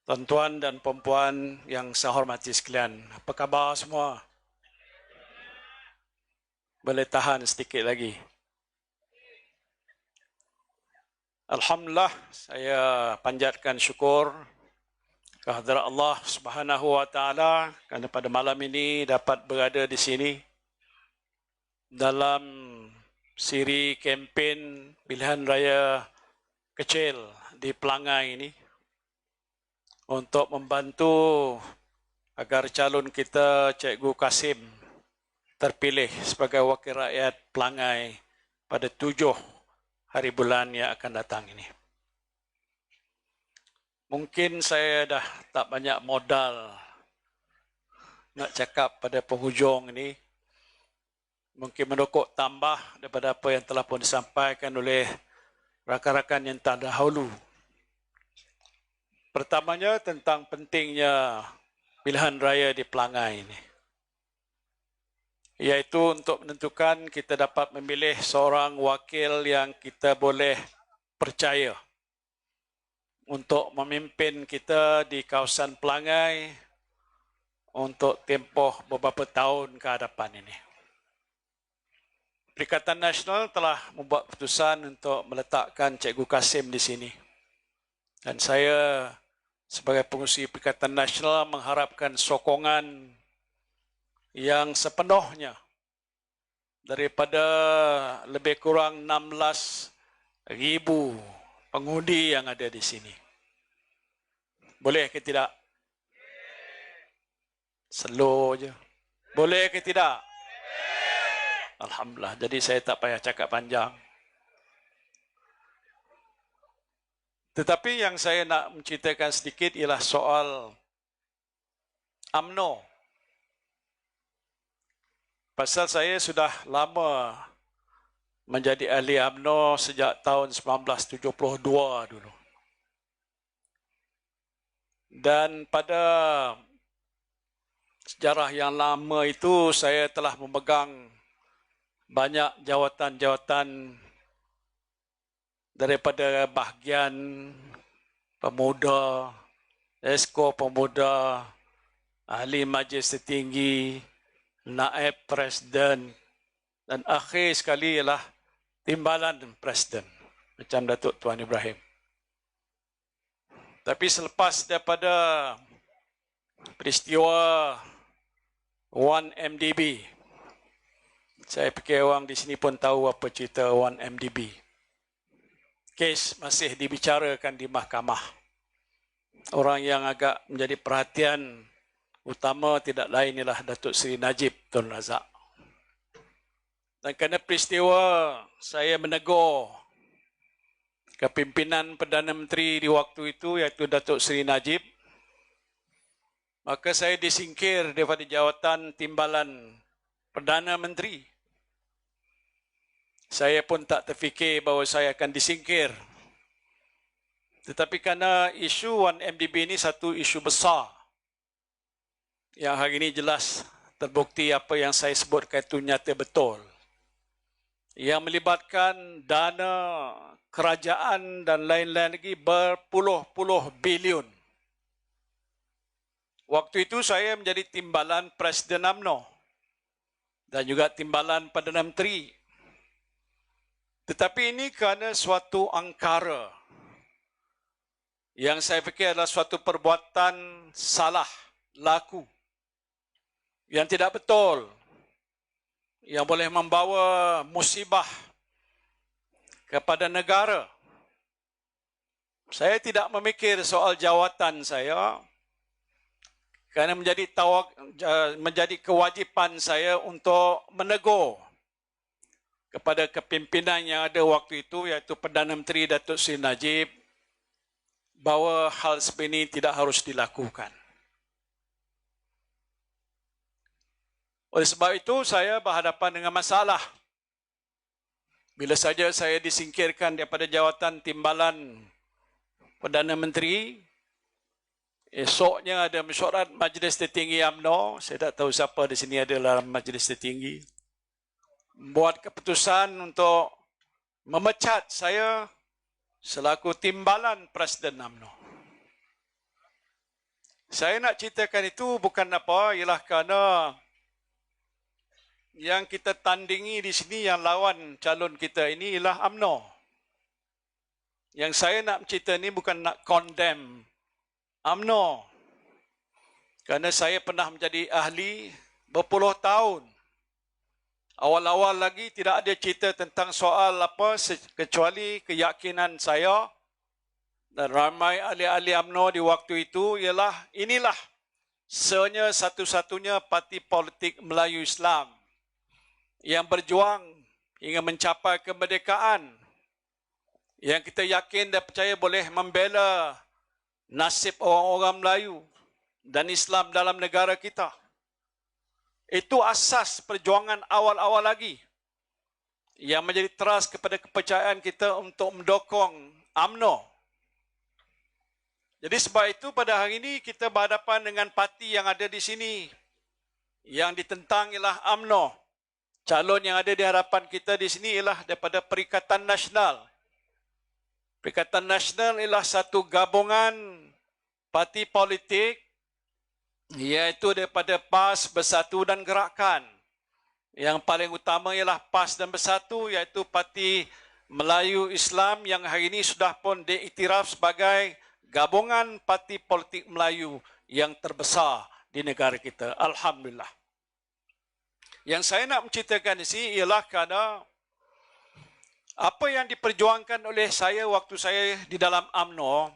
Tuan-tuan dan puan-puan yang saya hormati sekalian, apa khabar semua? Boleh tahan sedikit lagi? Alhamdulillah, saya panjatkan syukur kehadrat Allah Subhanahu wa taala kerana pada malam ini dapat berada di sini dalam siri kempen pilihan raya kecil di Pelangai ini untuk membantu agar calon kita Cikgu Kasim terpilih sebagai wakil rakyat Pelangai pada 7 hari bulan yang akan datang ini. Mungkin saya dah tak banyak modal nak cakap pada penghujung ini. Mungkin mendokok tambah daripada apa yang telah pun disampaikan oleh rakan-rakan yang terdahulu. Pertamanya tentang pentingnya pilihan raya di Pelangai ini, iaitu untuk menentukan kita dapat memilih seorang wakil yang kita boleh percaya untuk memimpin kita di kawasan Pelangai untuk tempoh beberapa tahun ke hadapan ini. Perikatan Nasional telah membuat keputusan untuk meletakkan Cikgu Kasim di sini. Dan saya sebagai pengurusi Perikatan Nasional mengharapkan sokongan yang sepenuhnya daripada lebih kurang 16,000 pengundi yang ada di sini. Boleh ke tidak? Slow je. Boleh ke tidak? Alhamdulillah. Jadi saya tak payah cakap panjang. Tetapi yang saya nak menceritakan sedikit ialah soal UMNO. Pasal saya sudah lama menjadi ahli UMNO sejak tahun 1972 dulu. Dan pada sejarah yang lama itu saya telah memegang banyak jawatan-jawatan daripada bahagian pemuda, esko pemuda, ahli majlis tertinggi, naib presiden, dan akhir sekali ialah timbalan presiden macam Datuk Tuan Ibrahim. Tapi selepas daripada peristiwa 1MDB, saya fikir orang di sini pun tahu apa cerita 1MDB. Kes masih dibicarakan di mahkamah. Orang yang agak menjadi perhatian utama tidak lain ialah Datuk Seri Najib Tun Razak. Dan kerana peristiwa saya menegur kepimpinan Perdana Menteri di waktu itu iaitu Datuk Seri Najib, maka saya disingkir daripada jawatan timbalan Perdana Menteri. Saya pun tak terfikir bahawa saya akan disingkir. Tetapi kerana isu 1MDB ini satu isu besar yang hari ini jelas terbukti apa yang saya sebutkan itu nyata betul, yang melibatkan dana kerajaan dan lain-lain lagi berpuluh-puluh bilion. Waktu itu saya menjadi timbalan Presiden UMNO dan juga timbalan Perdana Menteri. Tetapi ini kerana suatu angkara yang saya fikir adalah suatu perbuatan salah laku yang tidak betul, yang boleh membawa musibah kepada negara. Saya tidak memikir soal jawatan saya kerana menjadi kewajipan saya untuk menegur kepada kepimpinan yang ada waktu itu iaitu Perdana Menteri Datuk Seri Najib bahawa hal seperti ini tidak harus dilakukan. Oleh sebab itu saya berhadapan dengan masalah. Bila saja saya disingkirkan daripada jawatan timbalan Perdana Menteri, esoknya ada mesyuarat Majlis Tertinggi UMNO, saya tak tahu siapa di sini ada dalam Majlis Tertinggi, buat keputusan untuk memecat saya selaku timbalan Presiden UMNO. Saya nak ceritakan itu bukan apa, ialah kerana yang kita tandingi di sini, yang lawan calon kita ini ialah UMNO. Yang saya nak cerita ni bukan nak condemn UMNO. Kerana saya pernah menjadi ahli berpuluh tahun. Awal-awal lagi tidak ada cerita tentang soal apa kecuali keyakinan saya dan ramai ahli-ahli UMNO di waktu itu ialah inilah sebenarnya satu-satunya parti politik Melayu Islam yang berjuang hingga mencapai kemerdekaan, yang kita yakin dan percaya boleh membela nasib orang-orang Melayu dan Islam dalam negara kita. Itu asas perjuangan awal-awal lagi yang menjadi teras kepada kepercayaan kita untuk mendukung UMNO. Jadi sebab itu pada hari ini kita berhadapan dengan parti yang ada di sini. Yang ditentang ialah UMNO. Calon yang ada di hadapan kita di sini ialah daripada Perikatan Nasional. Perikatan Nasional ialah satu gabungan parti politik, iaitu daripada PAS, Bersatu dan Gerakan. Yang paling utama ialah PAS dan Bersatu, iaitu Parti Melayu Islam yang hari ini sudah pun diiktiraf sebagai gabungan parti politik Melayu yang terbesar di negara kita. Alhamdulillah. Yang saya nak menceritakan di sini ialah kerana apa yang diperjuangkan oleh saya waktu saya di dalam UMNO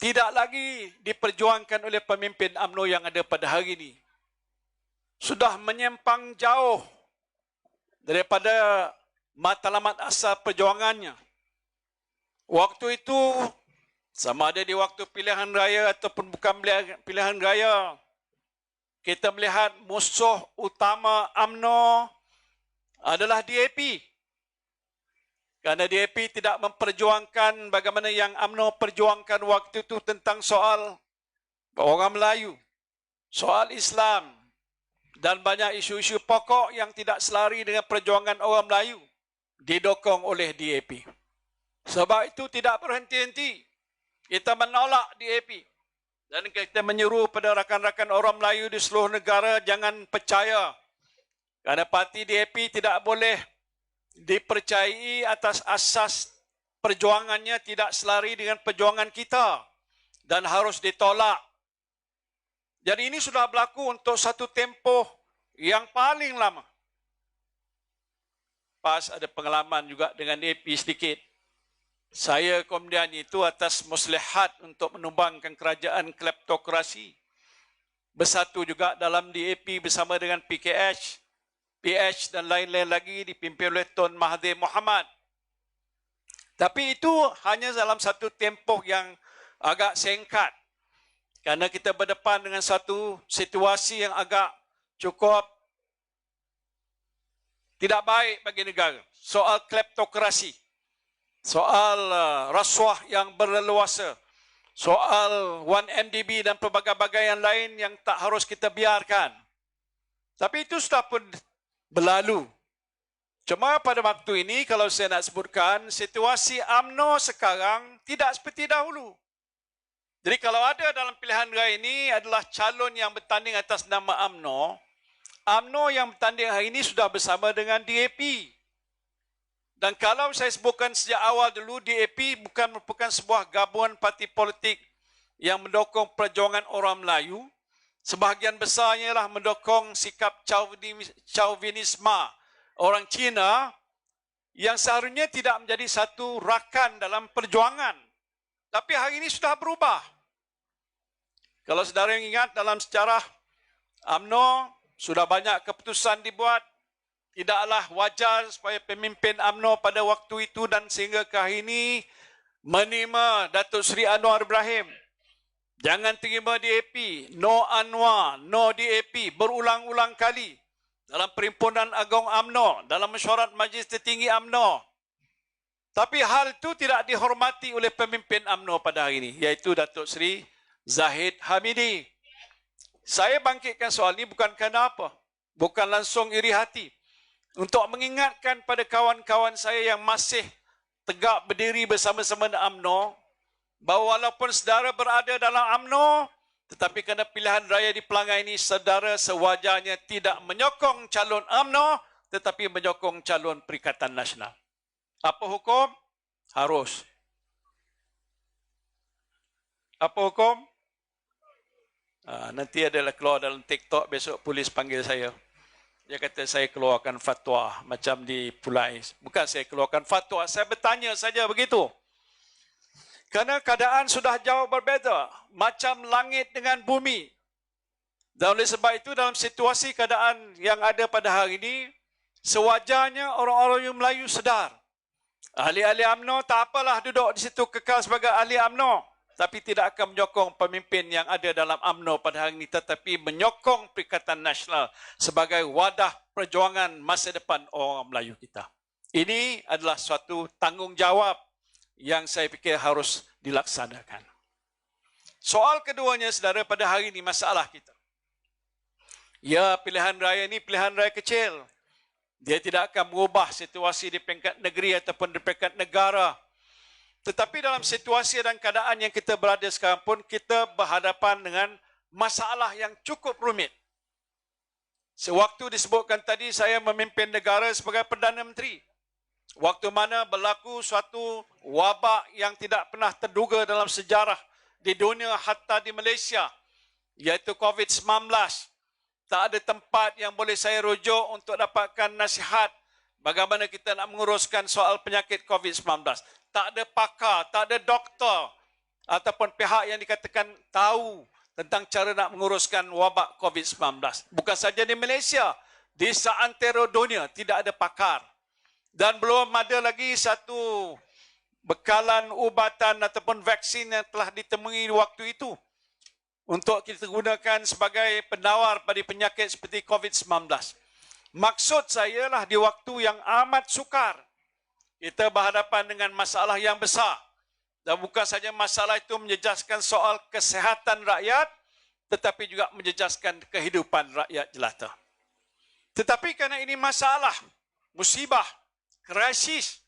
tidak lagi diperjuangkan oleh pemimpin UMNO yang ada pada hari ini. Sudah menyimpang jauh daripada matlamat asal perjuangannya. Waktu itu, sama ada di waktu pilihan raya ataupun bukan pilihan raya, kita melihat musuh utama UMNO adalah DAP. Kerana DAP tidak memperjuangkan bagaimana yang UMNO perjuangkan waktu itu tentang soal orang Melayu, soal Islam, dan banyak isu-isu pokok yang tidak selari dengan perjuangan orang Melayu didokong oleh DAP. Sebab itu tidak berhenti-henti. Kita menolak DAP. Dan kita menyeru pada rakan-rakan orang Melayu di seluruh negara jangan percaya. Kerana parti DAP tidak boleh dipercayai atas asas perjuangannya tidak selari dengan perjuangan kita. Dan harus ditolak. Jadi ini sudah berlaku untuk satu tempoh yang paling lama. PAS ada pengalaman juga dengan DAP sedikit. Saya kemudian itu atas muslihat untuk menumbangkan kerajaan kleptokrasi. Bersatu juga dalam DAP bersama dengan PKH, PH dan lain-lain lagi dipimpin oleh Tun Mahathir Mohamad. Tapi itu hanya dalam satu tempoh yang agak singkat. Kerana kita berdepan dengan satu situasi yang agak cukup tidak baik bagi negara. Soal kleptokrasi. Soal rasuah yang berleluasa, soal 1MDB dan pelbagai-bagai yang lain yang tak harus kita biarkan. Tapi itu sudah pun berlalu. Cuma pada waktu ini, kalau saya nak sebutkan, situasi UMNO sekarang tidak seperti dahulu. Jadi kalau ada dalam pilihan raya ini adalah calon yang bertanding atas nama UMNO, UMNO yang bertanding hari ini sudah bersama dengan DAP. Dan kalau saya sebutkan sejak awal dulu, DAP bukan merupakan sebuah gabungan parti politik yang mendukung perjuangan orang Melayu. Sebahagian besarnya ialah mendukung sikap chauvinisme orang Cina yang seharusnya tidak menjadi satu rakan dalam perjuangan. Tapi hari ini sudah berubah. Kalau saudara ingat dalam sejarah UMNO, sudah banyak keputusan dibuat. Tidaklah wajar supaya pemimpin UMNO pada waktu itu dan sehingga ke hari ini menerima Datuk Seri Anwar Ibrahim. Jangan terima DAP, no Anwar, no DAP berulang-ulang kali dalam Perhimpunan Agung UMNO, dalam mesyuarat Majlis Tertinggi UMNO. Tapi hal itu tidak dihormati oleh pemimpin UMNO pada hari ini, iaitu Datuk Seri Zahid Hamidi. Saya bangkitkan soal ini bukan kerana apa, bukan langsung iri hati. Untuk mengingatkan pada kawan-kawan saya yang masih tegak berdiri bersama-sama dengan UMNO, bahawa walaupun saudara berada dalam UMNO, Tetapi kerana pilihan raya di Pelangai ini, saudara sewajarnya tidak menyokong calon UMNO, tetapi menyokong calon Perikatan Nasional. Apa hukum? Harus. Apa hukum? Nanti adalah keluar dalam TikTok, besok polis panggil saya. Dia kata saya keluarkan fatwa macam di Pulai. Bukan saya keluarkan fatwa, saya bertanya saja begitu. Kerana keadaan sudah jauh berbeza, macam langit dengan bumi. Dan oleh sebab itu dalam situasi keadaan yang ada pada hari ini, sewajarnya orang-orang Melayu sedar. Ahli-ahli UMNO tak apalah duduk di situ kekal sebagai ahli UMNO. Tapi tidak akan menyokong pemimpin yang ada dalam UMNO pada hari ini, tetapi menyokong Perikatan Nasional sebagai wadah perjuangan masa depan orang Melayu kita. Ini adalah suatu tanggungjawab yang saya fikir harus dilaksanakan. Soal keduanya, saudara, pada hari ini masalah kita. Ya, pilihan raya ini pilihan raya kecil. Dia tidak akan mengubah situasi di peringkat negeri ataupun di peringkat negara. Tetapi dalam situasi dan keadaan yang kita berada sekarang pun, kita berhadapan dengan masalah yang cukup rumit. Sewaktu disebutkan tadi, saya memimpin negara sebagai Perdana Menteri. Waktu mana berlaku suatu wabak yang tidak pernah terduga dalam sejarah di dunia, hatta di Malaysia, iaitu COVID-19. Tak ada tempat yang boleh saya rujuk untuk dapatkan nasihat bagaimana kita nak menguruskan soal penyakit COVID-19. Tak ada pakar, tak ada doktor ataupun pihak yang dikatakan tahu tentang cara nak menguruskan wabak COVID-19. Bukan saja di Malaysia, di seantero dunia tidak ada pakar. Dan belum ada lagi satu bekalan ubatan ataupun vaksin yang telah ditemui waktu itu untuk kita gunakan sebagai penawar pada penyakit seperti COVID-19. Maksud saya lah di waktu yang amat sukar, kita berhadapan dengan masalah yang besar. Dan bukan saja masalah itu menjejaskan soal kesihatan rakyat, tetapi juga menjejaskan kehidupan rakyat jelata. Tetapi kerana ini masalah, musibah, krisis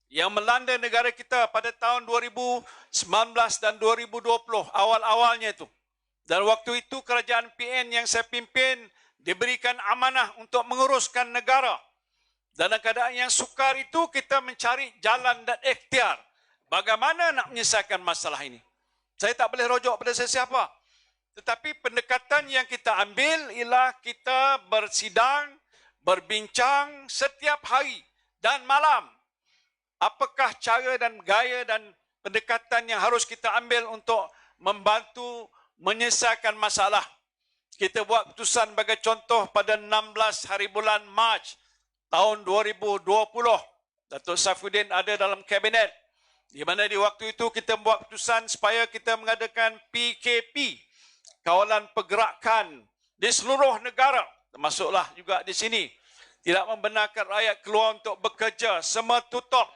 yang melanda negara kita pada tahun 2019 dan 2020, awal-awalnya itu. Dan waktu itu kerajaan PN yang saya pimpin diberikan amanah untuk menguruskan negara. Dalam keadaan yang sukar itu, kita mencari jalan dan ikhtiar bagaimana nak menyelesaikan masalah ini. Saya tak boleh rujuk pada sesiapa. Tetapi pendekatan yang kita ambil ialah kita bersidang, berbincang setiap hari dan malam. Apakah cara dan gaya dan pendekatan yang harus kita ambil untuk membantu menyelesaikan masalah. Kita buat keputusan sebagai contoh pada 16 hari bulan Mac tahun 2020. Datuk Saifuddin ada dalam kabinet. Di mana di waktu itu kita buat keputusan supaya kita mengadakan PKP, kawalan pergerakan di seluruh negara, termasuklah juga di sini. Tidak membenarkan rakyat keluar untuk bekerja, semua tutup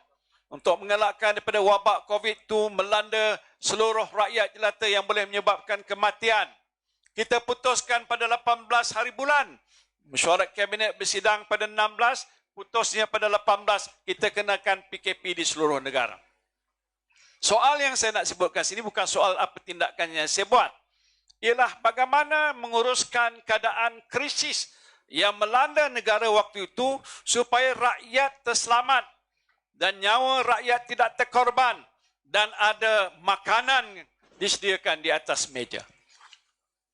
untuk mengelakkan daripada wabak COVID itu melanda seluruh rakyat jelata yang boleh menyebabkan kematian. Kita putuskan pada 18 hari bulan. Mesyuarat Kabinet bersidang pada 16, putusnya pada 18, kita kenakan PKP di seluruh negara. Soal yang saya nak sebutkan sini bukan soal apa tindakan yang saya buat. Ialah bagaimana menguruskan keadaan krisis yang melanda negara waktu itu supaya rakyat terselamat dan nyawa rakyat tidak terkorban dan ada makanan disediakan di atas meja.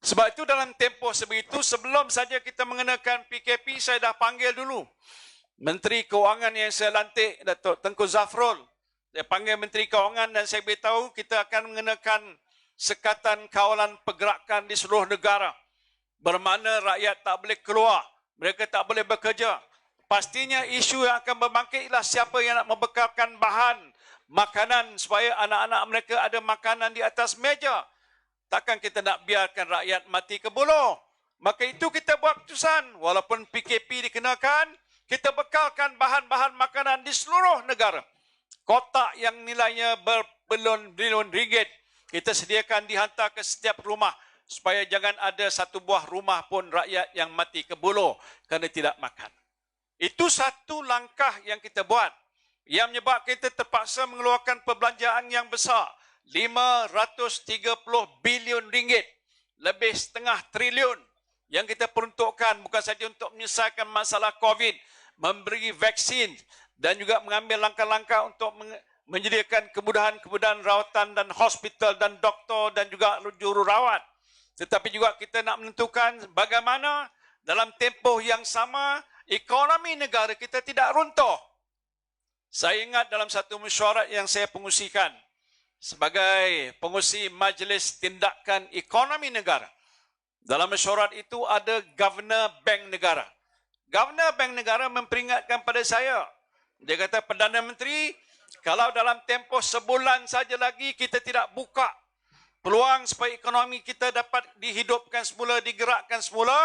Sebab itu dalam tempoh sebegitu, sebelum saja kita mengenakan PKP, saya dah panggil dulu Menteri Keuangan yang saya lantik, Datuk Tengku Zafrul. Saya panggil Menteri Keuangan dan saya beritahu kita akan mengenakan sekatan kawalan pergerakan di seluruh negara. Bermakna rakyat tak boleh keluar, mereka tak boleh bekerja. Pastinya isu yang akan berbangkit ialah siapa yang nak membekalkan bahan makanan supaya anak-anak mereka ada makanan di atas meja. Takkan kita nak biarkan rakyat mati ke buluh. Maka itu kita buat keputusan. Walaupun PKP dikenakan, kita bekalkan bahan-bahan makanan di seluruh negara. Kotak yang nilainya berbilion-bilion ringgit, kita sediakan dihantar ke setiap rumah. Supaya jangan ada satu buah rumah pun rakyat yang mati ke buluh kerana tidak makan. Itu satu langkah yang kita buat. Yang menyebabkan kita terpaksa mengeluarkan perbelanjaan yang besar. 530 bilion ringgit lebih setengah triliun yang kita peruntukkan bukan saja untuk menyelesaikan masalah COVID, memberi vaksin dan juga mengambil langkah-langkah untuk menyediakan kemudahan-kemudahan rawatan dan hospital dan doktor dan juga jururawat. Tetapi juga kita nak menentukan bagaimana dalam tempoh yang sama ekonomi negara kita tidak runtuh. Saya ingat dalam satu mesyuarat yang saya pengusikan sebagai pengusi Majlis Tindakan Ekonomi Negara. Dalam mesyuarat itu ada Governor Bank Negara. Governor Bank Negara memperingatkan pada saya. Dia kata, Perdana Menteri, kalau dalam tempoh sebulan saja lagi kita tidak buka peluang supaya ekonomi kita dapat dihidupkan semula, digerakkan semula,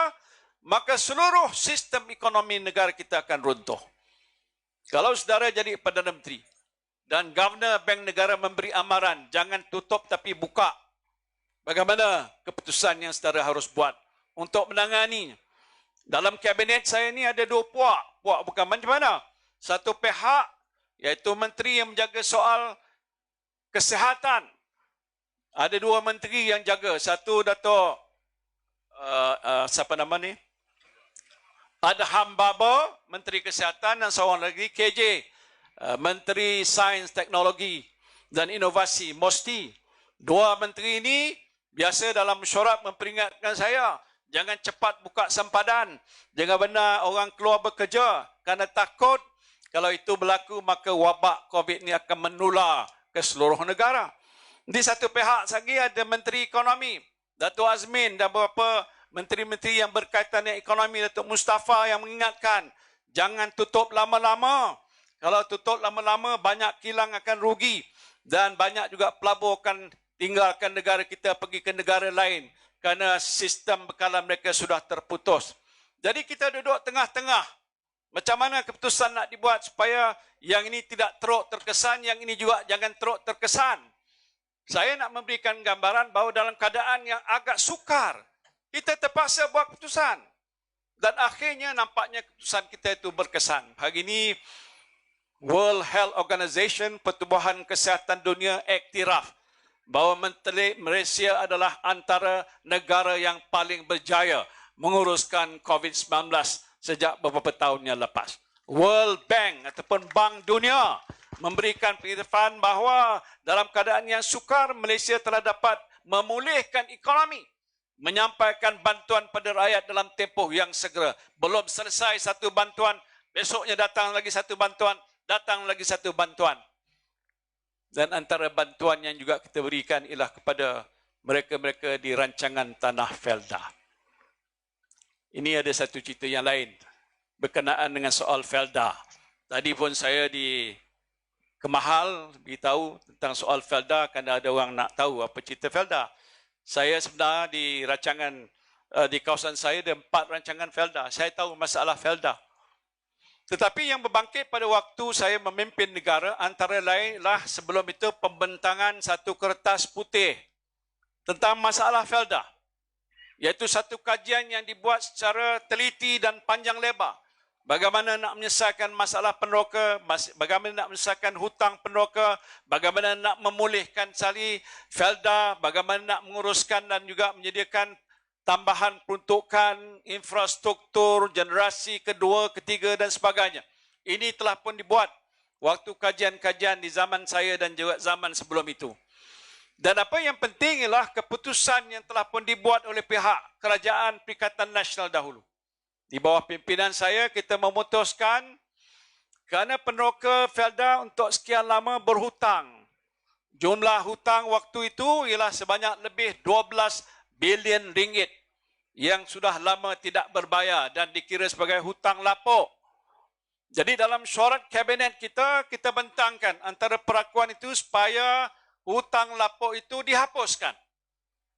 maka seluruh sistem ekonomi negara kita akan runtuh. Kalau saudara jadi Perdana Menteri dan Governor Bank Negara memberi amaran, jangan tutup tapi buka. Bagaimana keputusan yang saudara harus buat untuk menangani? Dalam kabinet saya ni ada dua puak. Puak bukan macam mana? Satu pihak, iaitu menteri yang menjaga soal kesihatan. Ada dua menteri yang jaga. Satu Dato' siapa nama ni? Adham Baba, Menteri Kesihatan, dan seorang lagi KJ, Menteri Sains, Teknologi dan Inovasi, Mosti. Dua menteri ini biasa dalam mesyuarat memperingatkan saya, jangan cepat buka sempadan, jangan benar orang keluar bekerja, kerana takut kalau itu berlaku maka wabak COVID ini akan menular ke seluruh negara. Di satu pihak lagi ada Menteri Ekonomi, Datuk Azmin, dan beberapa menteri-menteri yang berkaitan dengan ekonomi, Datuk Mustafa, yang mengingatkan, jangan tutup lama-lama. Kalau tutup lama-lama, banyak kilang akan rugi. Dan banyak juga pelabur akan tinggalkan negara kita, pergi ke negara lain. Kerana sistem bekalan mereka sudah terputus. Jadi kita duduk tengah-tengah. Macam mana keputusan nak dibuat supaya yang ini tidak teruk terkesan, yang ini juga jangan teruk terkesan. Saya nak memberikan gambaran bahawa dalam keadaan yang agak sukar, kita terpaksa buat keputusan. Dan akhirnya nampaknya keputusan kita itu berkesan. Hari ini World Health Organization, Pertubuhan Kesihatan Dunia, iktiraf bahawa Malaysia adalah antara negara yang paling berjaya menguruskan COVID-19 sejak beberapa tahun yang lepas. World Bank ataupun Bank Dunia memberikan pengiktirafan bahawa dalam keadaan yang sukar, Malaysia telah dapat memulihkan ekonomi, menyampaikan bantuan pada rakyat dalam tempoh yang segera. Belum selesai satu bantuan, besoknya datang lagi satu bantuan, datang lagi satu bantuan. Dan antara bantuan yang juga kita berikan ialah kepada mereka-mereka di rancangan tanah Felda. Ini ada satu cerita yang lain berkenaan dengan soal Felda. Tadi pun saya di Kemahal beritahu tentang soal Felda kerana ada orang nak tahu apa cerita Felda. Saya sebenarnya di rancangan di kawasan saya ada 4 rancangan Felda. Saya tahu masalah Felda. Tetapi yang berbangkit pada waktu saya memimpin negara antara lainlah sebelum itu pembentangan satu kertas putih tentang masalah Felda. Iaitu satu kajian yang dibuat secara teliti dan panjang lebar. Bagaimana nak menyelesaikan masalah peneroka, bagaimana nak menyelesaikan hutang peneroka, bagaimana nak memulihkan sali Felda, bagaimana nak menguruskan dan juga menyediakan tambahan peruntukan, infrastruktur, generasi kedua, ketiga dan sebagainya. Ini telah pun dibuat waktu kajian-kajian di zaman saya dan juga zaman sebelum itu. Dan apa yang penting ialah keputusan yang telah pun dibuat oleh pihak Kerajaan Perikatan Nasional dahulu. Di bawah pimpinan saya, kita memutuskan kerana peneroka Felda untuk sekian lama berhutang. Jumlah hutang waktu itu ialah sebanyak lebih 12 bilion ringgit yang sudah lama tidak berbayar dan dikira sebagai hutang lapuk. Jadi dalam syarat kabinet kita, kita bentangkan antara perakuan itu supaya hutang lapuk itu dihapuskan.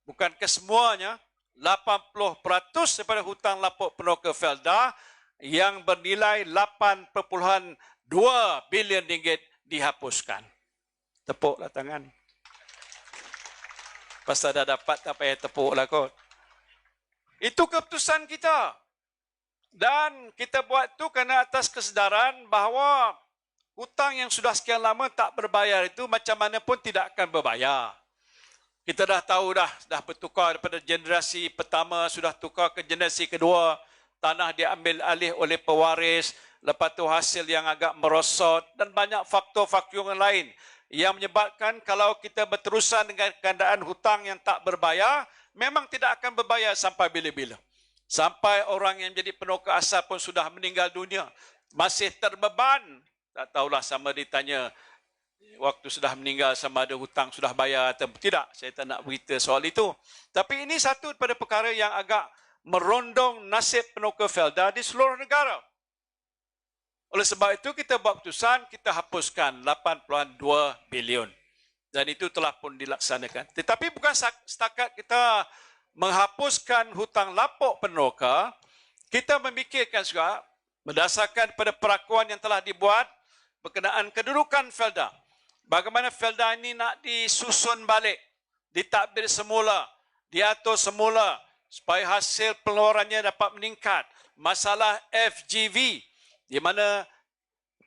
Bukan kesemuanya, 80% daripada hutang lapuk peneroka Felda yang bernilai 8.2 bilion ringgit dihapuskan. Tepuklah tangan. Pasal dah dapat tak payah tepuklah kot. Itu keputusan kita. Dan kita buat itu kerana atas kesedaran bahawa hutang yang sudah sekian lama tak berbayar itu macam mana pun tidak akan berbayar. Kita dah tahu dah bertukar daripada generasi pertama, sudah tukar ke generasi kedua. Tanah diambil alih oleh pewaris, lepas tu hasil yang agak merosot dan banyak faktor-faktor yang lain yang menyebabkan kalau kita berterusan dengan keadaan hutang yang tak berbayar, memang tidak akan berbayar sampai bila-bila. Sampai orang yang jadi penuka asal pun sudah meninggal dunia, masih terbeban. Tak tahulah sama ditanya waktu sudah meninggal sama ada hutang sudah bayar atau tidak. Saya tak nak berita soal itu. Tapi ini satu daripada perkara yang agak merondong nasib penuka Felda di seluruh negara. Oleh sebab itu kita buat keputusan, kita hapuskan 8.2 bilion. Dan itu telah pun dilaksanakan. Tetapi bukan setakat kita menghapuskan hutang lapuk penuka, kita memikirkan juga berdasarkan pada perakuan yang telah dibuat berkenaan kedudukan Felda. Bagaimana Felda ini nak disusun balik, ditadbir semula, diatur semula, supaya hasil pengeluarannya dapat meningkat. Masalah FGV, di mana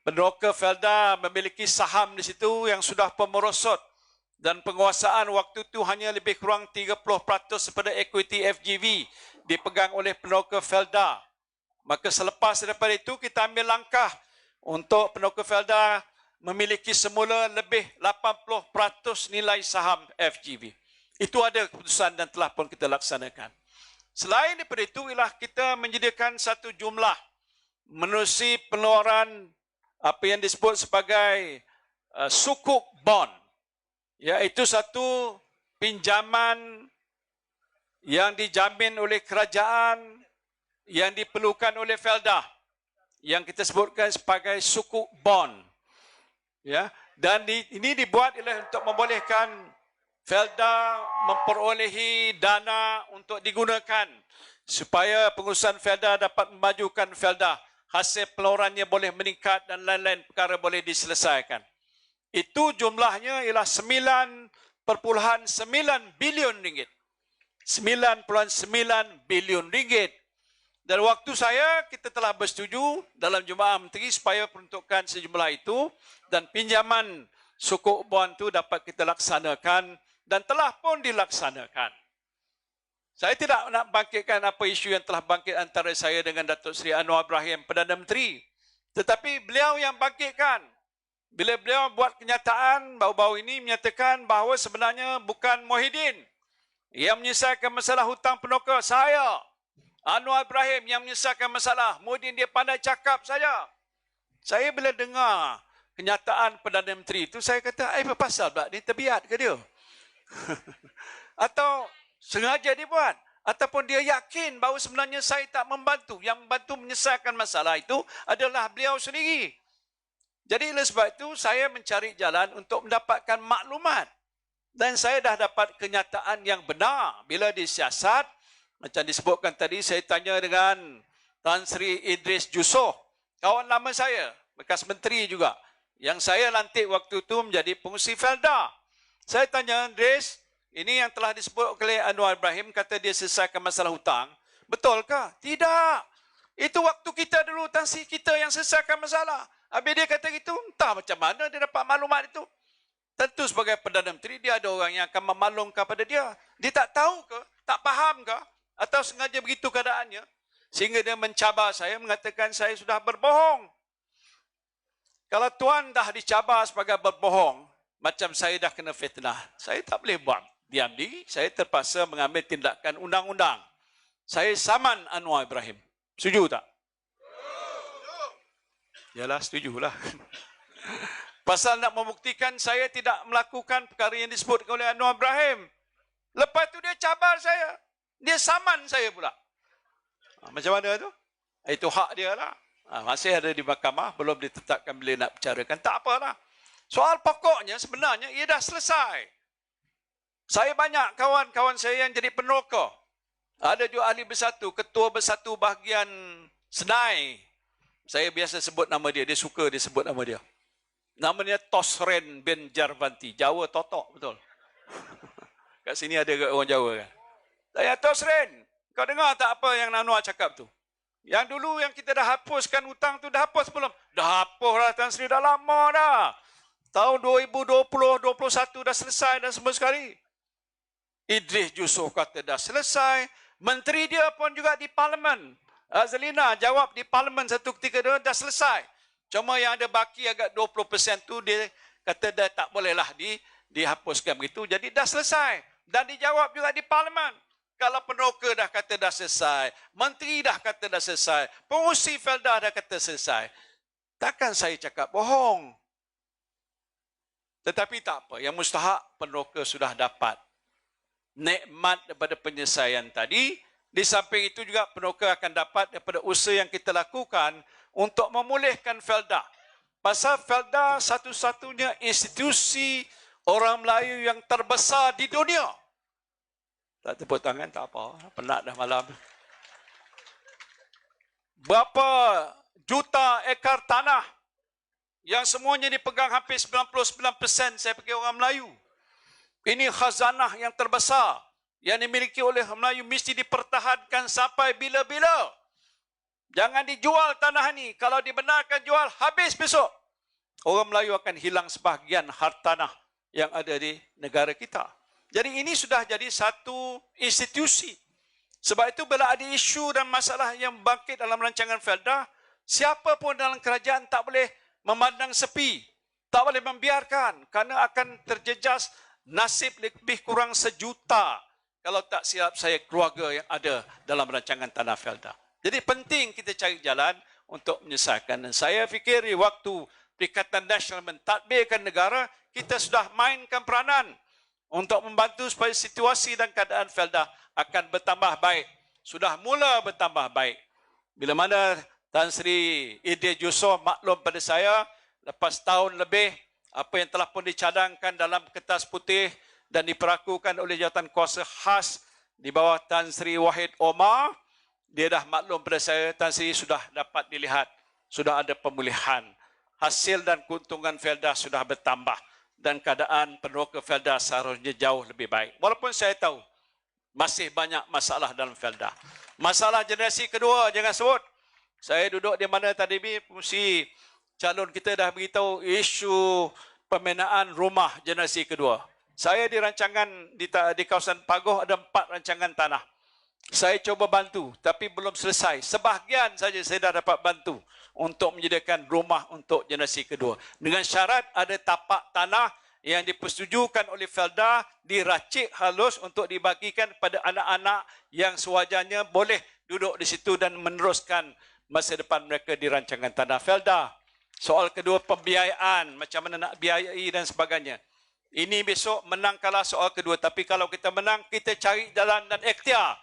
peneroka Felda memiliki saham di situ yang sudah merosot dan penguasaan waktu itu hanya lebih kurang 30% daripada equity FGV dipegang oleh peneroka Felda. Maka selepas daripada itu kita ambil langkah untuk peneroka Felda memiliki semula lebih 80% nilai saham FGV. Itu ada keputusan dan telah pun kita laksanakan. Selain daripada itu, ialah kita menyediakan satu jumlah menerusi pengeluaran apa yang disebut sebagai sukuk bond, iaitu satu pinjaman yang dijamin oleh kerajaan yang diperlukan oleh Felda yang kita sebutkan sebagai sukuk bond. Ya, dan ini dibuat ialah untuk membolehkan Felda memperolehi dana untuk digunakan supaya pengurusan Felda dapat memajukan Felda, hasil pengeluarannya boleh meningkat dan lain-lain perkara boleh diselesaikan. Itu jumlahnya ialah 9.9 bilion ringgit. 9.9 bilion ringgit. Dan waktu saya, kita telah bersetuju dalam Jemaah Menteri supaya peruntukan sejumlah itu dan pinjaman sukuk bond itu dapat kita laksanakan dan telah pun dilaksanakan. Saya tidak nak bangkitkan apa isu yang telah bangkit antara saya dengan Datuk Seri Anwar Ibrahim, Perdana Menteri. Tetapi beliau yang bangkitkan. Bila beliau buat kenyataan baru-baru ini menyatakan bahawa sebenarnya bukan Muhyiddin yang menyelesaikan masalah hutang penuka, saya, Anwar Ibrahim yang menyelesaikan masalah. Muhyiddin dia pandai cakap saja. Saya bila dengar kenyataan Perdana Menteri itu, saya kata, apa pasal pula ni, terbiat ke dia? Atau sengaja dibuat, ataupun dia yakin bahawa sebenarnya saya tak membantu, yang membantu menyelesaikan masalah itu adalah beliau sendiri. Jadi oleh sebab itu saya mencari jalan untuk mendapatkan maklumat dan saya dah dapat kenyataan yang benar bila disiasat. Macam disebutkan tadi, saya tanya dengan Tan Sri Idris Jusoh, kawan lama saya, bekas menteri juga, yang saya lantik waktu itu menjadi pengurusi Felda. Saya tanya, Idris, ini yang telah disebut oleh Anwar Ibrahim, kata dia selesaikan masalah hutang. Betulkah? Tidak. Itu waktu kita dulu, Tan Sri kita yang selesaikan masalah. Habis dia kata gitu, entah macam mana dia dapat maklumat itu. Tentu sebagai Perdana Menteri, dia ada orang yang akan memaklumkan kepada dia. Dia tak tahu ke? Tak faham ke? Atau sengaja begitu keadaannya? Sehingga dia mencabar saya, mengatakan saya sudah berbohong. Kalau Tuan dah dicabar sebagai berbohong, macam saya dah kena fitnah, saya tak boleh buat diam diri, saya terpaksa mengambil tindakan undang-undang. Saya saman Anwar Ibrahim. Setuju tak? Yalah, setujulah. Pasal nak membuktikan saya tidak melakukan perkara yang disebut oleh Anwar Ibrahim. Lepas tu dia cabar saya. Dia saman saya pula. Macam mana tu? Itu hak dia lah. Masih ada di mahkamah, belum ditetapkan bila nak bicarakan. Tak apalah. Soal pokoknya sebenarnya ia dah selesai. Saya banyak kawan-kawan saya yang jadi peneroka. Ada juga ahli bersatu, ketua bersatu bahagian Senai. Saya biasa sebut nama dia, dia suka dia sebut nama dia. Nama dia Tosren bin Jarvanti. Jawa totok, betul. Kat sini ada orang Jawa kan. Saya, Tosren, kau dengar tak apa yang Anwar cakap tu? Yang dulu yang kita dah hapuskan hutang tu, dah hapus belum? Dah hapus lah, Tan Sri, dah lama dah. Tahun 2020, 2021 dah selesai dah semua sekali. Idris Yusof kata dah selesai. Menteri dia pun juga di parlimen. Azlina jawab di parlimen satu ketika dia dah selesai. Cuma yang ada baki agak 20% tu dia kata dah tak bolehlah dihapuskan begitu. Jadi dah selesai. Dan dijawab juga di parlimen. Kalau peneroka dah kata dah selesai, menteri dah kata dah selesai, pengurusi Felda dah kata selesai, takkan saya cakap bohong. Tetapi tak apa, yang mustahak peneroka sudah dapat nikmat daripada penyelesaian tadi. Di samping itu juga peneroka akan dapat daripada usaha yang kita lakukan untuk memulihkan Felda. Pasal Felda satu-satunya institusi orang Melayu yang terbesar di dunia. Tak tepuk tangan, tak apa. Penat dah malam. Berapa juta ekar tanah yang semuanya dipegang hampir 99% saya fikir orang Melayu. Ini khazanah yang terbesar yang dimiliki oleh orang Melayu mesti dipertahankan sampai bila-bila. Jangan dijual tanah ini. Kalau dibenarkan jual, habis besok. Orang Melayu akan hilang sebahagian hartanah yang ada di negara kita. Jadi ini sudah jadi satu institusi. Sebab itu bila ada isu dan masalah yang bangkit dalam rancangan Felda, siapa pun dalam kerajaan tak boleh memandang sepi. Tak boleh membiarkan kerana akan terjejas nasib lebih kurang 1 juta kalau tak silap saya keluarga yang ada dalam rancangan tanah Felda. Jadi penting kita cari jalan untuk menyelesaikan. Dan saya fikir di waktu Perikatan Nasional mentadbirkan negara, kita sudah mainkan peranan untuk membantu supaya situasi dan keadaan Felda akan bertambah baik. Sudah mula bertambah baik. Bila mana Tan Sri Idris Yusof maklum pada saya, lepas tahun lebih, apa yang telah pun dicadangkan dalam kertas putih dan diperakukan oleh jawatan kuasa khas di bawah Tan Sri Wahid Omar, dia dah maklum pada saya, Tan Sri sudah dapat dilihat, sudah ada pemulihan. Hasil dan keuntungan Felda sudah bertambah. Dan keadaan peneroka Felda seharusnya jauh lebih baik. Walaupun saya tahu masih banyak masalah dalam Felda. Masalah generasi kedua jangan sebut. Saya duduk di mana tadi mesti calon kita dah beritahu isu pembinaan rumah generasi kedua. Saya di rancangan di kawasan Pagoh ada 4 rancangan tanah. Saya cuba bantu tapi belum selesai. Sebahagian saja saya dah dapat bantu untuk menyediakan rumah untuk generasi kedua. Dengan syarat ada tapak tanah yang dipersetujukan oleh Felda diracik halus untuk dibagikan kepada anak-anak yang sewajarnya boleh duduk di situ dan meneruskan masa depan mereka di rancangan tanah Felda. Soal kedua, pembiayaan, macam mana nak biayai dan sebagainya. Ini besok menang kalah soal kedua, tapi kalau kita menang, kita cari jalan dan ikhtiar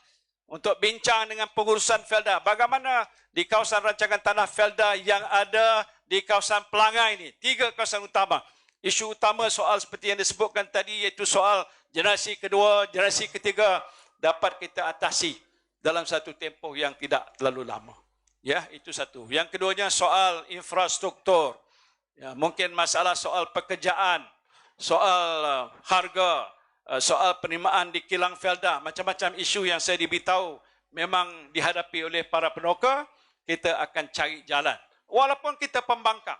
untuk bincang dengan pengurusan Felda. Bagaimana di kawasan rancangan tanah Felda yang ada di kawasan Pelangai ini. 3 kawasan utama. Isu utama soal seperti yang disebutkan tadi, iaitu soal generasi kedua, generasi ketiga dapat kita atasi dalam satu tempoh yang tidak terlalu lama. Ya, itu satu. Yang keduanya soal infrastruktur. Ya, mungkin masalah soal pekerjaan, soal harga, soal penerimaan di kilang Felda, macam-macam isu yang saya diberitahu memang dihadapi oleh para peneroka, kita akan cari jalan. Walaupun kita pembangkang.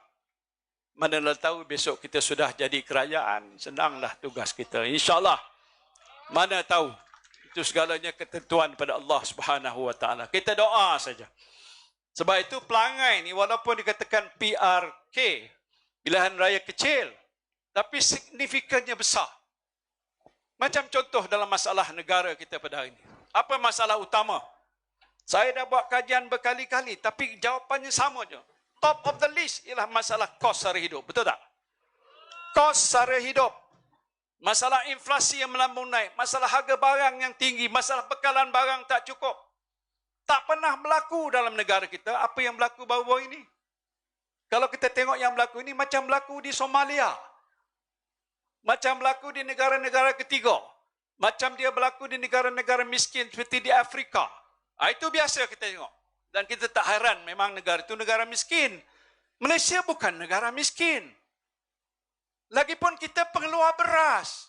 Mana tahu besok kita sudah jadi kerajaan, senanglah tugas kita. InsyaAllah. Mana tahu. Itu segalanya ketentuan pada Allah Subhanahu Wa Taala. Kita doa saja. Sebab itu Pelangai ni walaupun dikatakan PRK, pilihan raya kecil, tapi signifikannya besar. Macam contoh dalam masalah negara kita pada hari ini. Apa masalah utama? Saya dah buat kajian berkali-kali, tapi jawapannya sama je. Top of the list ialah masalah kos sara hidup. Betul tak? Kos sara hidup. Masalah inflasi yang melambung naik. Masalah harga barang yang tinggi. Masalah bekalan barang tak cukup. Tak pernah berlaku dalam negara kita apa yang berlaku baru-baru ini. Kalau kita tengok yang berlaku ini, macam berlaku di Somalia. Macam berlaku di negara-negara ketiga. Macam dia berlaku di negara-negara miskin seperti di Afrika. Itu biasa kita tengok. Dan kita tak heran memang negara itu negara miskin. Malaysia bukan negara miskin. Lagipun kita pengeluar beras.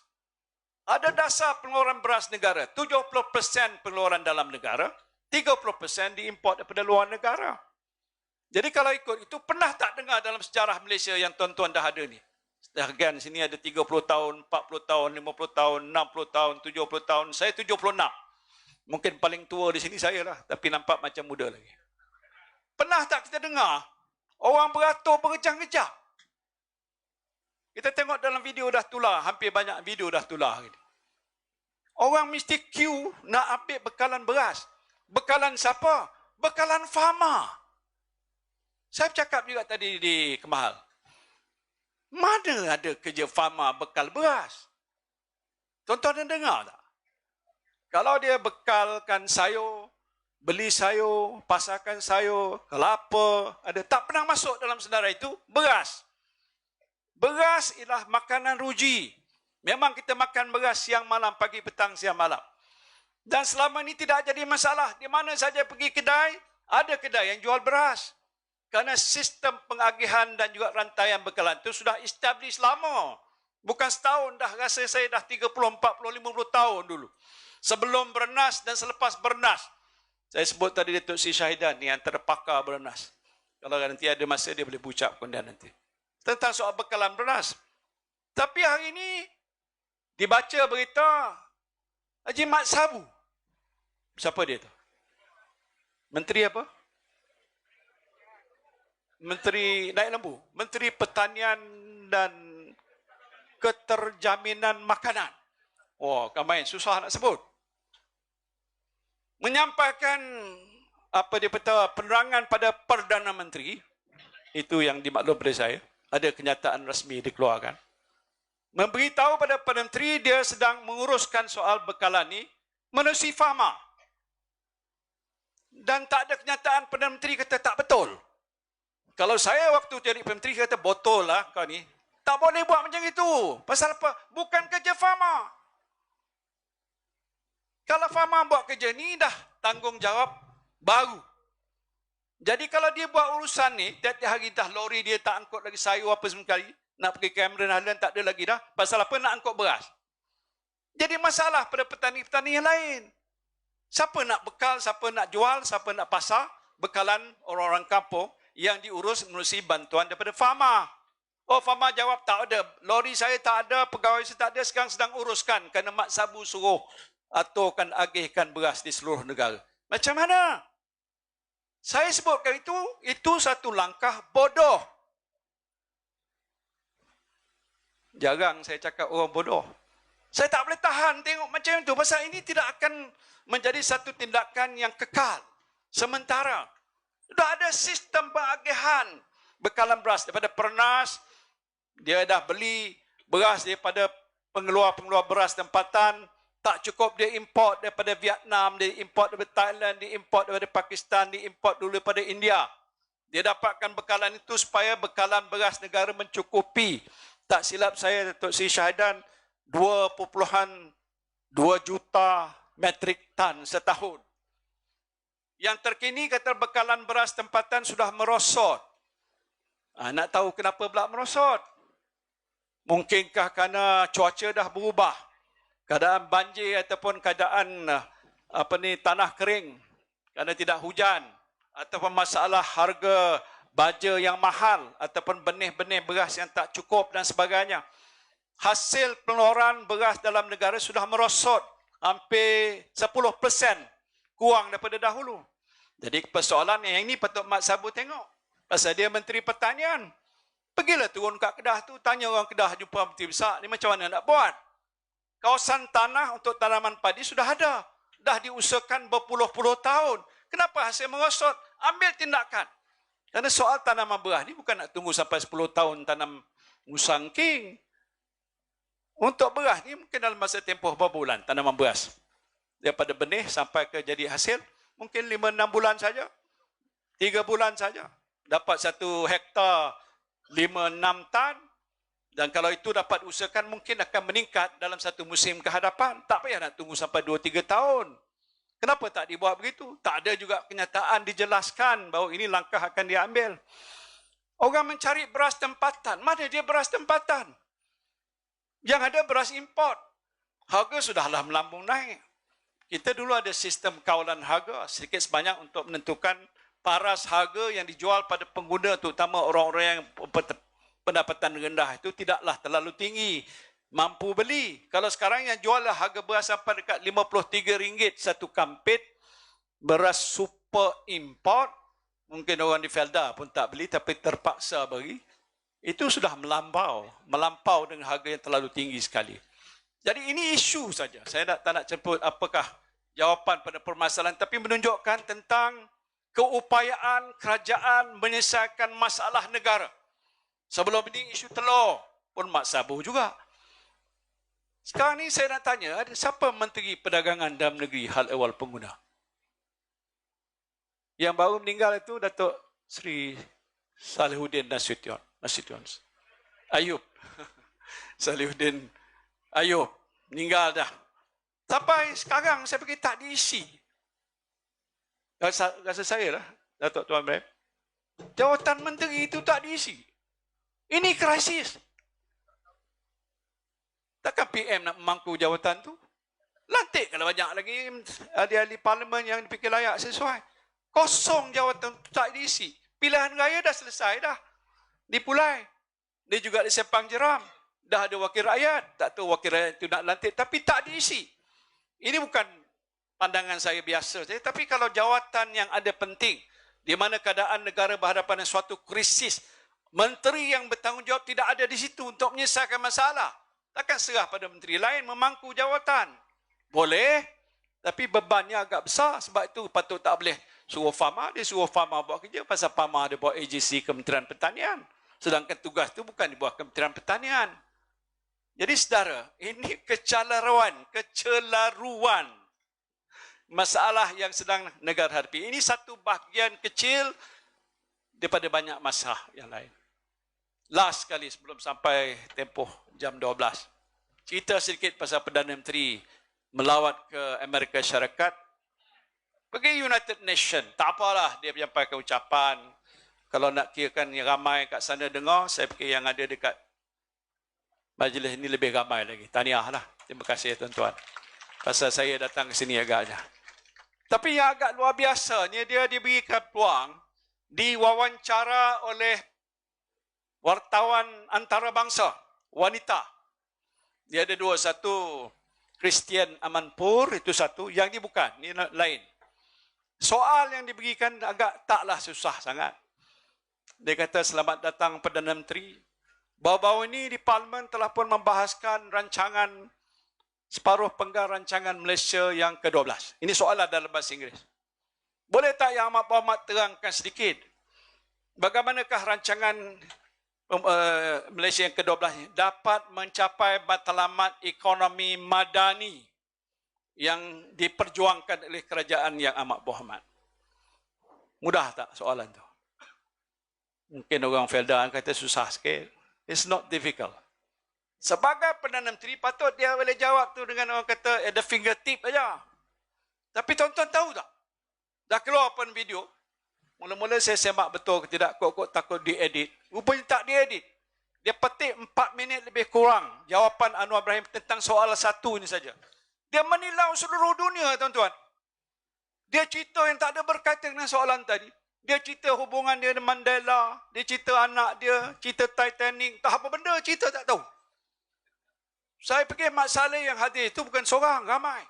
Ada dasar pengeluaran beras negara. 70% pengeluaran dalam negara. 30% diimport daripada luar negara. Jadi kalau ikut itu, pernah tak dengar dalam sejarah Malaysia yang tuan-tuan dah ada ni? Sebahagian sini ada 30 tahun, 40 tahun, 50 tahun, 60 tahun, 70 tahun. Saya 76. Mungkin paling tua di sini saya lah, tapi nampak macam muda lagi. Pernah tak kita dengar orang beratur berkejang-kejang? Kita tengok dalam video dah tular, hampir banyak video dah tular. Orang mesti queue nak ambil bekalan beras. Bekalan siapa? Bekalan Fama. Saya cakap juga tadi di Kemahal. Mana ada kerja Fama bekal beras? Tuan-tuan ada dengar tak? Kalau dia bekalkan sayur, beli sayur, pasarkan sayur, kelapa, ada tak pernah masuk dalam senarai itu beras. Beras ialah makanan ruji. Memang kita makan beras siang malam, pagi petang, siang malam. Dan selama ini tidak jadi masalah. Di mana saja pergi kedai, ada kedai yang jual beras. Kerana sistem pengagihan dan juga rantaian bekalan itu sudah established lama. Bukan setahun dah, rasa saya dah 30, 40, 50 tahun dulu. Sebelum bernas dan selepas bernas. Saya sebut tadi Datuk Sri Syahidan ni antara pakar bernas. Kalau nanti ada masa dia boleh ucapkan dia nanti. Tentang soal bekalan bernas. Tapi hari ini dibaca berita Haji Mat Sabu. Siapa dia tu? Menteri apa? Menteri Naik Lembu. Menteri Pertanian dan Keterjaminan Makanan. Oh, kan main susah nak sebut. Menyampaikan apa dia kata penerangan pada Perdana Menteri. Itu yang dimaklum pada saya. Ada kenyataan rasmi dikeluarkan. Memberitahu pada Perdana Menteri dia sedang menguruskan soal bekalan ni menerusi Fama. Dan tak ada kenyataan Perdana Menteri kata tak betul. Kalau saya waktu jadi Perdana Menteri kata betul lah kau ni. Tak boleh buat macam itu. Pasal apa? Bukan kerja Fama. Kalau Fama buat kerja ni dah tanggungjawab baru. Jadi kalau dia buat urusan ni, tiap-tiap hari dah lori dia tak angkut lagi sayur apa sekali, nak pergi kamera halian tak ada lagi dah. Pasal apa nak angkut beras? Jadi masalah pada petani-petani yang lain. Siapa nak bekal, siapa nak jual, siapa nak pasar, bekalan orang-orang kampung yang diurus menerusi bantuan daripada Fama. Oh, Fama jawab tak ada. Lori saya tak ada, pegawai saya tak ada, sekarang sedang uruskan kerana Mat Sabu suruh aturkan agihkan beras di seluruh negara. Macam mana? Saya sebutkan itu satu langkah bodoh. Jarang saya cakap orang bodoh. Saya tak boleh tahan tengok macam itu. Pasal ini tidak akan menjadi satu tindakan yang kekal. Sementara, sudah ada sistem pengagihan bekalan beras daripada Pernas. Dia dah beli beras daripada pengeluar-pengeluar beras tempatan. Tak cukup dia import daripada Vietnam, dia import daripada Thailand, dia import daripada Pakistan, dia import dulu daripada India. Dia dapatkan bekalan itu supaya bekalan beras negara mencukupi. Tak silap saya, Datuk Sri Syahidan, 2.2 juta metrik tan setahun. Yang terkini kata bekalan beras tempatan sudah merosot. Nak tahu kenapa pula merosot? Mungkinkah kerana cuaca dah berubah? Keadaan banjir ataupun keadaan tanah kering kerana tidak hujan, ataupun masalah harga baja yang mahal, ataupun benih-benih beras yang tak cukup dan sebagainya. Hasil pengeluaran beras dalam negara sudah merosot hampir 10% kurang daripada dahulu. Jadi persoalan yang ini patut Mat Sabu tengok. Pasal dia Menteri Pertanian. Pergilah turun kat Kedah tu, tanya orang Kedah jumpa Menteri Besar, ni macam mana nak buat? Kawasan tanah untuk tanaman padi sudah ada. Dah diusahakan berpuluh-puluh tahun. Kenapa hasil merosot? Ambil tindakan. Kerana soal tanaman beras ni bukan nak tunggu sampai 10 tahun tanam musang king. Untuk beras ni mungkin dalam masa tempoh berapa bulan tanaman beras. Daripada benih sampai ke jadi hasil, mungkin 5-6 bulan saja. 3 bulan saja. Dapat 1 hektar 5-6 tan. Dan kalau itu dapat usahakan, mungkin akan meningkat dalam satu musim kehadapan. Tak payah nak tunggu sampai 2-3 tahun. Kenapa tak dibuat begitu? Tak ada juga kenyataan dijelaskan bahawa ini langkah akan diambil. Orang mencari beras tempatan. Mana dia beras tempatan? Yang ada beras import. Harga sudahlah melambung naik. Kita dulu ada sistem kawalan harga sedikit sebanyak untuk menentukan paras harga yang dijual pada pengguna, terutama orang-orang yang pendapatan rendah itu tidaklah terlalu tinggi, mampu beli. Kalau sekarang yang jual harga beras sampai dekat RM53 satu kampit, beras super import, mungkin orang di Felda pun tak beli tapi terpaksa beli, itu sudah melampau dengan harga yang terlalu tinggi sekali. Jadi ini isu saja. Saya tak nak sebut apakah jawapan pada permasalahan, tapi menunjukkan tentang keupayaan kerajaan menyelesaikan masalah negara. Sebelum ini isu telur pun Mak Sabu juga. Sekarang ni saya nak tanya, siapa Menteri Perdagangan Dalam Negeri Hal Ehwal Pengguna? Yang baru meninggal itu Datuk Seri Salihuddin Nasution. Ayub. Salihuddin Ayub. Meninggal dah. Sampai sekarang saya pergi tak diisi. Rasa saya lah, Datuk Tuan Ibrahim. Jawatan menteri itu tak diisi. Ini krisis. Takkan PM nak memangku jawatan tu? Lantik kalau banyak lagi ahli-ahli parlimen yang dipikir layak sesuai. Kosong jawatan tu tak diisi. Pilihan raya dah selesai dah. Dipulai. Dia juga di Sepang Jeram. Dah ada wakil rakyat. Tak tahu wakil rakyat itu nak lantik. Tapi tak diisi. Ini bukan pandangan saya biasa saja, tapi kalau jawatan yang ada penting, di mana keadaan negara berhadapan dengan suatu krisis, menteri yang bertanggungjawab tidak ada di situ untuk menyelesaikan masalah, takkan serah pada menteri lain memangku jawatan. Boleh, tapi bebannya agak besar. Sebab itu patut tak boleh suruh Fama, dia suruh Fama buat kerja, pasal Fama dia buat agensi Kementerian Pertanian, sedangkan tugas itu bukan di bawah Kementerian Pertanian. Jadi saudara, ini kecelaruan masalah yang sedang negara hadapi. Ini satu bahagian kecil daripada banyak masalah yang lain. Last sekali sebelum sampai tempoh jam 12. Cerita sedikit pasal Perdana Menteri melawat ke Amerika Syarikat. Pergi United Nations. Tak apalah dia menyampaikan ucapan. Kalau nak kirakan yang ramai kat sana dengar, saya fikir yang ada dekat majlis ini lebih ramai lagi. Tahniah lah. Terima kasih tuan-tuan. Pasal saya datang ke sini agaknya. Tapi yang agak luar biasanya, dia diberikan peluang diwawancara oleh wartawan antarabangsa, wanita. Dia ada dua, satu Christian Amanpour, itu satu. Yang ini bukan, ini lain. Soal yang diberikan agak taklah susah sangat. Dia kata, selamat datang Perdana Menteri. Baru-baru ini di Parlimen telah pun membahaskan rancangan separuh penggal rancangan Malaysia yang ke-12. Ini soalan dalam bahasa Inggeris. Boleh tak Yang Amat Berhormat terangkan sedikit, bagaimanakah rancangan Malaysia yang ke-12 dapat mencapai matlamat ekonomi madani yang diperjuangkan oleh kerajaan Yang Amat Berhormat? Mudah tak soalan tu? Mungkin orang Felda kata susah sikit. It's not difficult. Sebagai Perdana Menteri, patut dia boleh jawab tu dengan orang kata ada fingertip aja. Tapi tuan-tuan tahu tak? Dah keluar pun video. Mula-mula saya semak betul ke tidak, kok takut diedit. Rupanya tak diedit. Dia petik 4 minit lebih kurang jawapan Anwar Ibrahim tentang soal satu ini saja. Dia menilau seluruh dunia, tuan-tuan. Dia cerita yang tak ada berkaitan dengan soalan tadi. Dia cerita hubungan dia dengan Mandela, dia cerita anak dia, cerita Titanic, tak apa benda, cerita tak tahu. Saya fikir Mak Saleh yang hadir itu bukan seorang, ramai.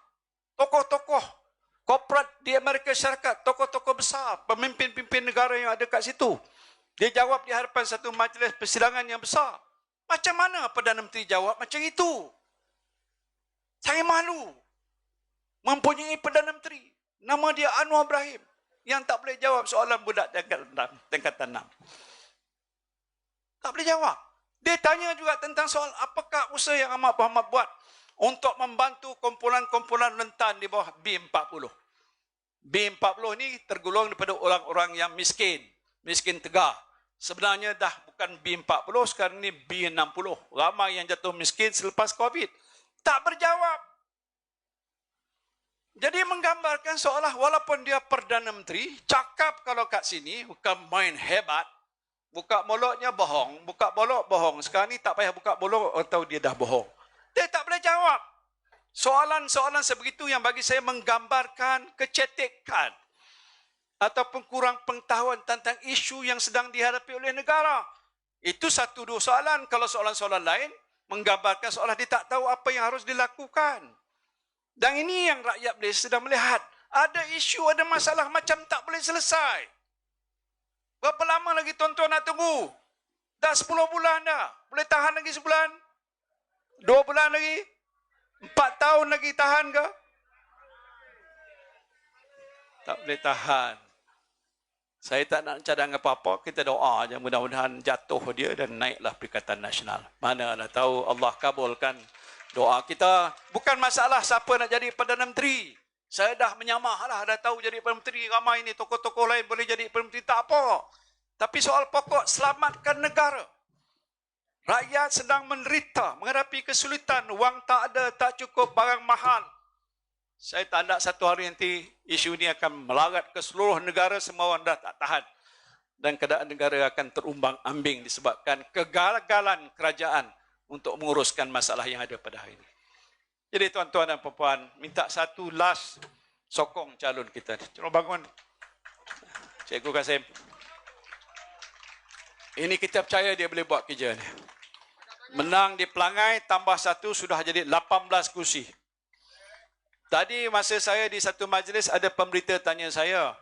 Tokoh-tokoh korporat di Amerika Syarikat, tokoh-tokoh besar, pemimpin-pemimpin negara yang ada kat situ. Dia jawab di hadapan satu majlis persidangan yang besar. Macam mana Perdana Menteri jawab macam itu? Saya malu mempunyai Perdana Menteri. Nama dia Anwar Ibrahim. Yang tak boleh jawab soalan budak tingkatan 6. Tak boleh jawab. Dia tanya juga tentang soal apakah usaha Yang Amat Berhormat buat untuk membantu kumpulan-kumpulan rentan di bawah B40. B40 ni tergolong daripada orang-orang yang miskin. Miskin tegar. Sebenarnya dah bukan B40, sekarang ni B60. Ramai yang jatuh miskin selepas COVID. Tak berjawab. Jadi menggambarkan seolah walaupun dia Perdana Menteri, cakap kalau kat sini bukan main hebat, buka mulutnya bohong, buka mulut bohong. Sekarang ni tak payah buka mulut atau dia dah bohong. Dia tak boleh jawab. Soalan-soalan sebegitu yang bagi saya menggambarkan kecetikan ataupun kurang pengetahuan tentang isu yang sedang dihadapi oleh negara. Itu satu dua soalan. Kalau soalan-soalan lain menggambarkan seolah dia tak tahu apa yang harus dilakukan. Dan ini yang rakyat Malaysia sedang melihat. Ada isu, ada masalah macam tak boleh selesai. Berapa lama lagi tuan-tuan nak tunggu? Dah 10 bulan dah. Boleh tahan lagi sebulan? 2 bulan lagi? 4 tahun lagi tahan ke? Tak boleh tahan. Saya tak nak cadang apa-apa, kita doa aja mudah-mudahan jatuh dia dan naiklah Perikatan Nasional. Mana nak tahu Allah kabulkan doa kita. Bukan masalah siapa nak jadi Perdana Menteri. Saya dah menyamah lah, dah tahu jadi Perdana Menteri. Ramai ni tokoh-tokoh lain boleh jadi Perdana Menteri, tak apa. Tapi soal pokok, selamatkan negara. Rakyat sedang menderita, menghadapi kesulitan, wang tak ada, tak cukup, barang mahal. Saya tak nak satu hari nanti isu ini akan melarat ke seluruh negara, semua orang dah tak tahan. Dan keadaan negara akan terumbang-ambing disebabkan kegagalan kerajaan untuk menguruskan masalah yang ada pada hari ini. Jadi tuan-tuan dan puan-puan, minta satu last sokong calon kita. Cuba bangun. Cikgu Kasim. Ini kita percaya dia boleh buat kerja ni. Menang di Pelangai, tambah satu sudah jadi 18 kursi. Tadi masa saya di satu majlis, ada pemberita tanya saya.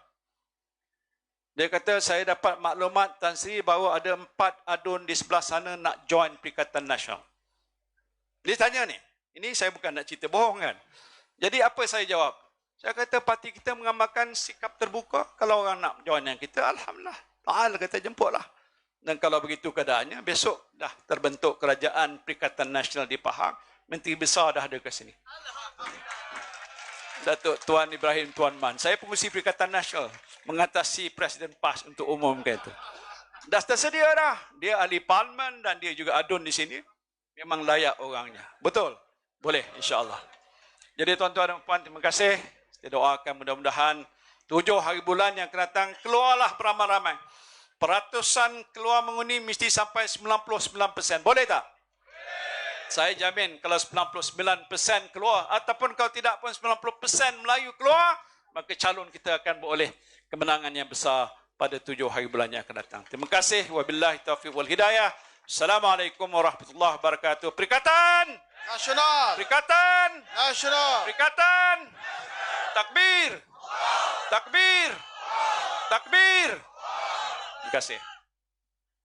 Dia kata, saya dapat maklumat Tan Sri bahawa ada 4 adun di sebelah sana nak join Perikatan Nasional. Dia tanya ni. Ini saya bukan nak cerita bohong kan. Jadi apa saya jawab? Saya kata parti kita mengamalkan sikap terbuka. Kalau orang nak join yang kita, Alhamdulillah. Ta'al kata jemputlah. Dan kalau begitu keadaannya, besok dah terbentuk kerajaan Perikatan Nasional di Pahang. Menteri besar dah ada ke sini. Datuk Tuan Ibrahim Tuan Man. Saya pengurusi Perikatan Nasional mengatasi Presiden PAS untuk umumkan itu. Dah tersedia dah. Dia ahli parlimen dan dia juga adun di sini. Memang layak orangnya. Betul? Boleh, insya-Allah. Jadi tuan-tuan dan puan, terima kasih. Saya doakan mudah-mudahan 7 hari bulan yang akan datang keluarlah beramai-ramai. Peratusan keluar mengundi mesti sampai 99%. Boleh tak? Saya jamin kalau 99% keluar ataupun kalau tidak pun 90% Melayu keluar, maka calon kita akan beroleh kemenangan yang besar pada 7 hari bulan yang akan datang. Terima kasih. Wabillahi taufiq wal hidayah. Assalamualaikum warahmatullahi wabarakatuh. Perikatan Nasional. Perikatan Nasional. Perikatan. Takbir. Takbir. Takbir. Terima kasih.